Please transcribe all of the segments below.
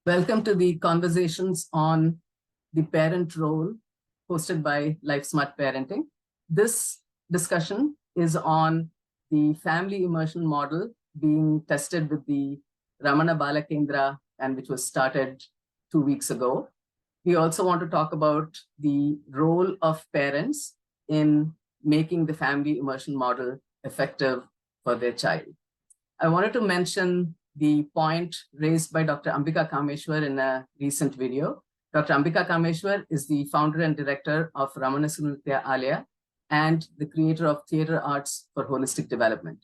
Welcome to the conversations on the parent role hosted by Life Smart Parenting. This discussion is on the family immersion model being tested with the Ramana Bala Kendra and which was started 2 weeks ago. We also want to talk about the role of parents in making the family immersion model effective for their child. I wanted to mention the point raised by Dr. Ambika Kameshwar in a recent video. Dr. Ambika Kameshwar is the founder and director of Ramana Nritya Alaya and the creator of Theatre Arts for Holistic Development.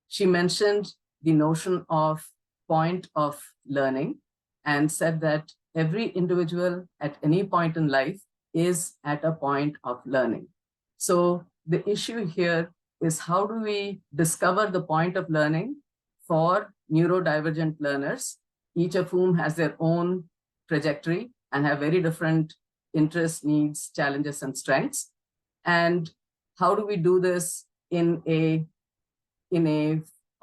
She mentioned the notion of point of learning and said that every individual at any point in life is at a point of learning. So the issue here is how do we discover the point of learning for neurodivergent learners, each of whom has their own trajectory and have very different interests, needs, challenges, and strengths. And how do we do this in a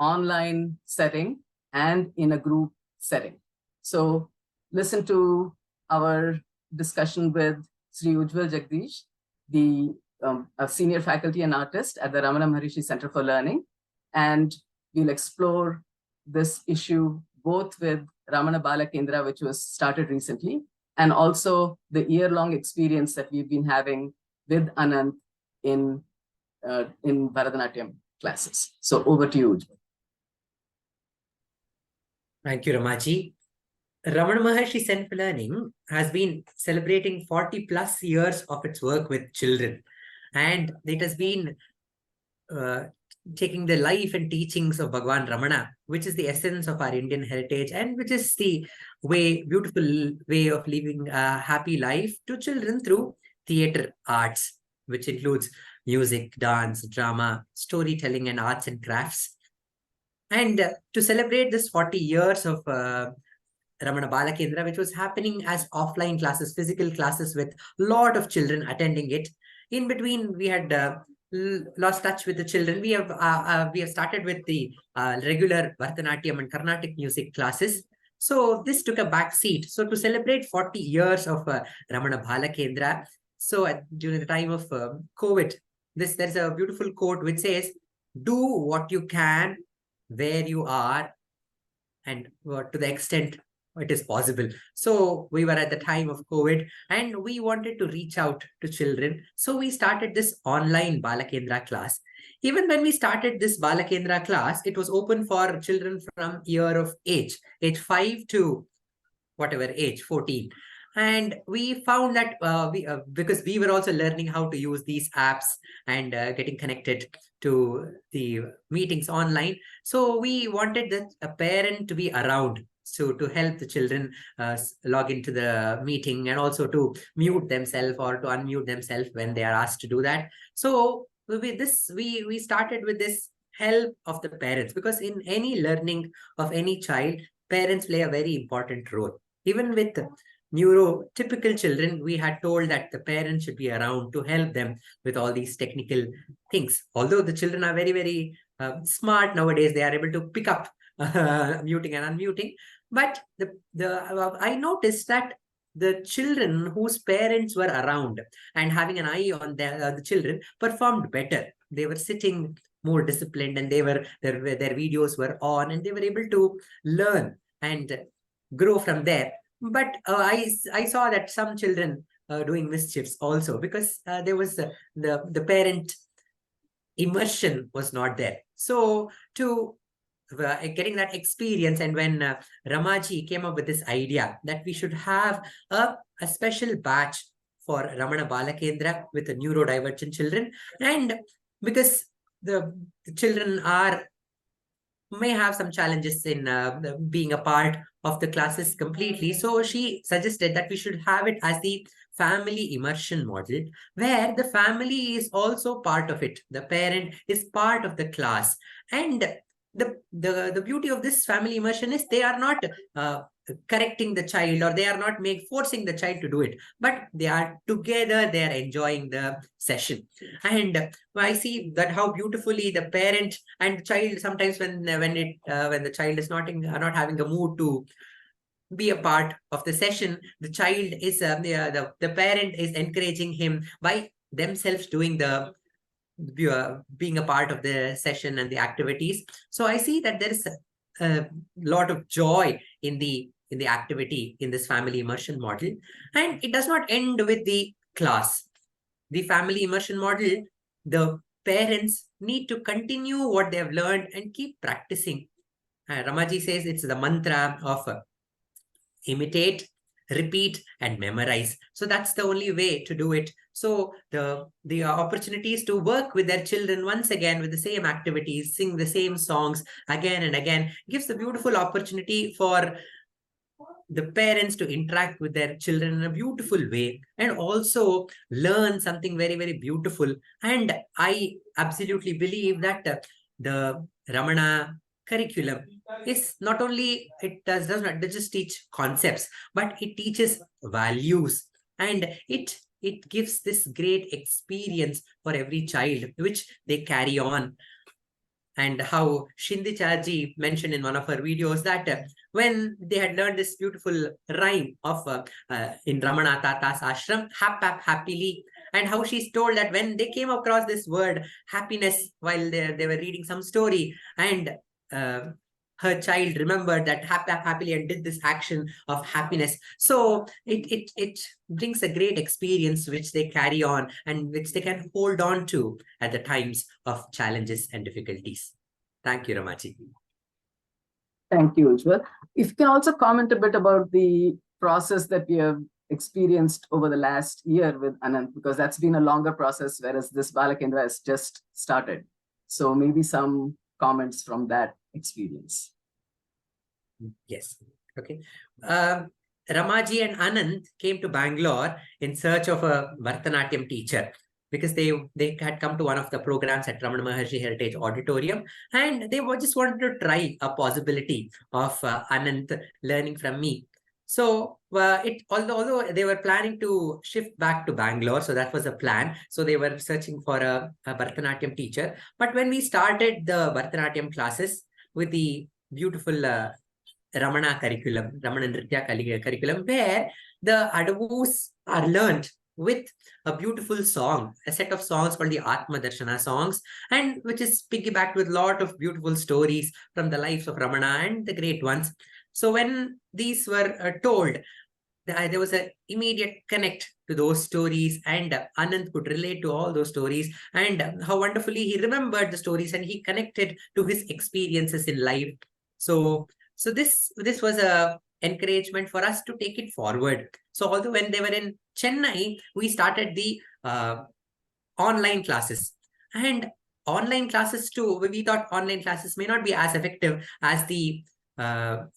online setting and in a group setting? So listen to our discussion with Sri Ujwal Jagadeesh, a senior faculty and artist at the Ramana Maharshi Center for Learning. And we'll explore this issue both with Ramana Bala Kendra, which was started recently, and also the year-long experience that we've been having with Anand in Bharatanatyam classes. So over to you, Ujwal. Thank you, Ramaji. Ramana Maharshi Center for Learning has been celebrating 40 plus years of its work with children. And it has been taking the life and teachings of Bhagwan Ramana, which is the essence of our Indian heritage and which is the beautiful way of living a happy life to children through theatre arts, which includes music, dance, drama, storytelling, and arts and crafts. And to celebrate this 40 years of Ramana Bala Kendra, which was happening as offline classes, physical classes with a lot of children attending it. In between, we had lost touch with the children. We have started with the regular Bharatanatyam and Carnatic music classes. So this took a back seat. So to celebrate 40 years of Ramana Bala Kendra, so during the time of COVID, there's a beautiful quote which says, "Do what you can, where you are, and to the extent it is possible." So we were at the time of COVID and we wanted to reach out to children. So we started this online Bala Kendra class. Even when we started this Bala Kendra class, it was open for children from age 5 to whatever age, 14. And we found that because we were also learning how to use these apps and getting connected to the meetings online. So we wanted a parent to be around. So to help the children log into the meeting and also to mute themselves or to unmute themselves when they are asked to do that. So we started with this help of the parents, because in any learning of any child, parents play a very important role. Even with neurotypical children, we had told that the parents should be around to help them with all these technical things. Although the children are very, very smart nowadays, they are able to pick up muting and unmuting. But I noticed that the children whose parents were around and having an eye on the children performed better. They were sitting more disciplined and their videos were on and they were able to learn and grow from there. But I saw that some children doing mischiefs also, because there was the parent immersion was not there. So to getting that experience, and when Ramaji came up with this idea that we should have a special batch for Ramana Bala Kendra with the neurodivergent children, and because the children may have some challenges in being a part of the classes completely. So she suggested that we should have it as the family immersion model, where the family is also part of it. The parent is part of the class. And the beauty of this family immersion is they are not correcting the child, or they are not forcing the child to do it, but they are together, they are enjoying the session. And I see that how beautifully the parent and child, sometimes when the child is not having a mood to be a part of the session. The child is, the parent is encouraging him by themselves doing being a part of the session and the activities. So I see that there is a lot of joy in the activity in this family immersion model. And it does not end with the class. The family immersion model, the parents need to continue what they have learned and keep practicing. Ramaji says it's the mantra of imitate, repeat, and memorize. So that's the only way to do it. So the opportunities to work with their children once again with the same activities, sing the same songs again and again, gives a beautiful opportunity for the parents to interact with their children in a beautiful way and also learn something very, very beautiful. And I absolutely believe that the Ramana curriculum is not only, it does not just teach concepts, but it teaches values, and it gives this great experience for every child, which they carry on. And how Shindi Charji mentioned in one of her videos that when they had learned this beautiful rhyme of in Ramana Tata's ashram, happily, and how she's told that when they came across this word happiness while they were reading some story, and her child remembered that happily and did this action of happiness. So it brings a great experience which they carry on and which they can hold on to at the times of challenges and difficulties. Thank you, Ramaji. Thank you, Ujwal. If you can also comment a bit about the process that we have experienced over the last year with Anant, because that's been a longer process, whereas this Bala Kendra has just started. So maybe some comments from that experience. Yes. Okay. Ramaji and Anand came to Bangalore in search of a Bharatanatyam teacher because they had come to one of the programs at Ramana Maharshi Heritage Auditorium, and they just wanted to try a possibility of Anand learning from me. So although they were planning to shift back to Bangalore, so that was a plan. So they were searching for a Bharatanatyam teacher. But when we started the Bharatanatyam classes with the beautiful Ramana curriculum, Ramana Nritya curriculum, where the adavus are learned with a beautiful song, a set of songs called the Atma Darshana songs, and which is piggybacked with a lot of beautiful stories from the lives of Ramana and the great ones. So when these were told, there was an immediate connect to those stories, and Anand could relate to all those stories, and how wonderfully he remembered the stories and he connected to his experiences in life. So this was a encouragement for us to take it forward. So although when they were in Chennai, we started the online classes, and online classes too, we thought online classes may not be as effective as the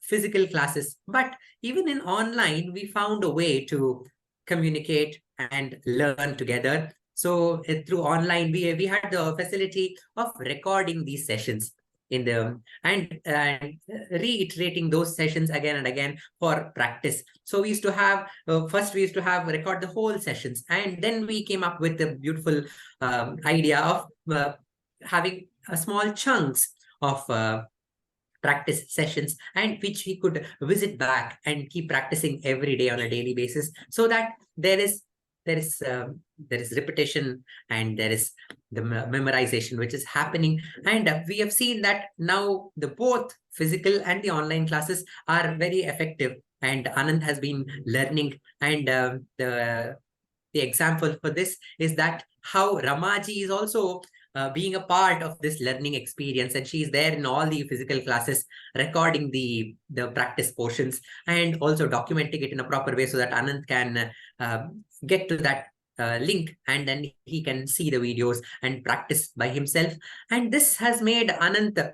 physical classes, but even in online, we found a way to communicate and learn together. So through online, we had the facility of recording these sessions in the and reiterating those sessions again and again for practice. So we used to have first we used to have record the whole sessions, and then we came up with the beautiful idea of having small chunks of practice sessions, and which we could visit back and keep practicing every day on a daily basis, so that there is repetition and there is the memorization which is happening. And we have seen that now the both physical and the online classes are very effective, and Anand has been learning. And the example for this is that how Ramaji is also being a part of this learning experience, and she's there in all the physical classes, recording the practice portions and also documenting it in a proper way so that Anand can get to that link, and then he can see the videos and practice by himself. And this has made Anand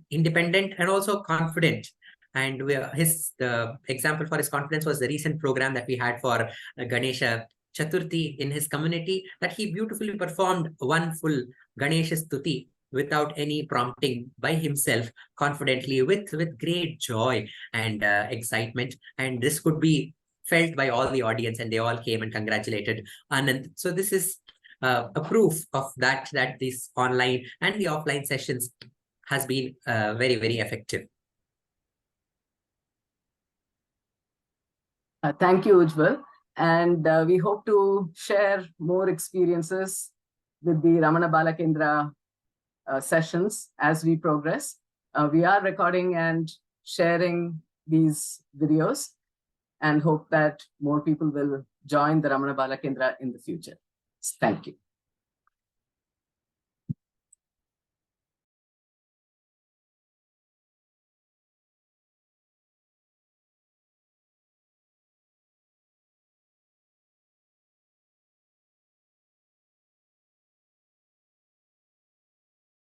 independent and also confident. And the example for his confidence was the recent program that we had for Ganesha Chaturthi in his community, that he beautifully performed one full Ganesha Stuti without any prompting by himself, confidently, with great joy and excitement. And this could be felt by all the audience, and they all came and congratulated Anand. So this is a proof of that these online and the offline sessions has been very, very effective. Thank you, Ujwal. And we hope to share more experiences with the Ramana Bala Kendra sessions as we progress. We are recording and sharing these videos and hope that more people will join the Ramana Bala Kendra in the future. Thank you.